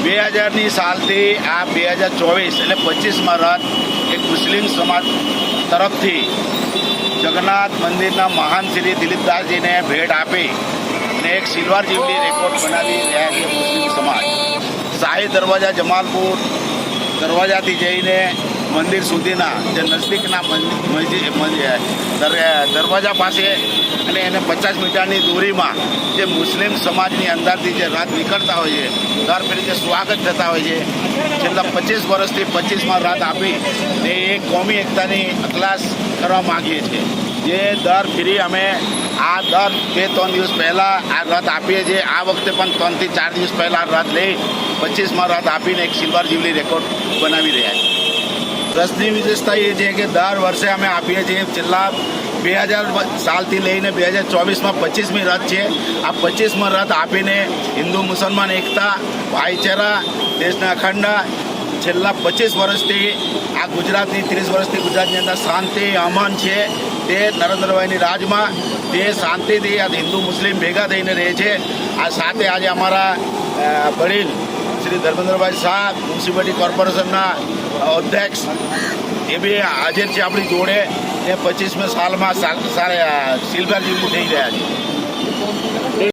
2000ની સાલથી આ 2024 એટલે 25માં રથ એક મુસ્લિમ સમાજ તરફથી જગન્નાથ મંદિરના મહાન શ્રી દિલીપદાસજીને ભેટ આપી અને એક સિલ્વર જ્યુબલી રેકોર્ડ બનાવી રહ્યા છે મુસ્લિમ સમાજ. શાહી દરવાજા જમાલપુર દરવાજાથી જઈને મંદિર સુધીના જે નજદીકના દરવાજા પાસે અને એને 50 મીટરની દૂરીમાં જે મુસ્લિમ સમાજની અંદરથી જે રથ નીકળતા હોય છે, દર ફેરી જે સ્વાગત થતા હોય છે, છેલ્લા 25 વર્ષથી 25માં રથ આપી તે એક કોમી એકતાની અખલાસ કરવા માગીએ છીએ. જે દર ફેરી અમે આ દર 2-3 દિવસ પહેલાં આ રથ આપીએ છીએ. આ વખતે પણ 3 થી 4 દિવસ પહેલાં રથ લઈ 25માં રથ આપીને એક સિલ્વર જ્યુબલી રેકોર્ડ બનાવી રહ્યા છીએ. રથની વિશેષતા એ છે કે દર વર્ષે અમે આપીએ છીએ. છેલ્લા 2000 સાલથી લઈને 2024માં 25મી રથ છે. આ 25માં રથ આપીને હિન્દુ મુસલમાન એકતા, ભાઈચારા, દેશના અખંડ છેલ્લા 25 વર્ષથી આ ગુજરાતની 30 વર્ષથી ગુજરાતની અંદર શાંતિ અમન છે. તે નરેન્દ્રભાઈની રાજમાં તે શાંતિથી આ હિન્દુ મુસ્લિમ ભેગા થઈને રહે છે. આ સાથે આજે અમારા વડીલ શ્રી ધર્મેન્દ્રભાઈ શાહ, મ્યુનિસિપાલિટી કોર્પોરેશનના અધ્યક્ષ, એ બી હાજર છે આપણી જોડે. એ 25મી સાલમાં સિલ્વર જ્યુબલી થઈ રહ્યા છે.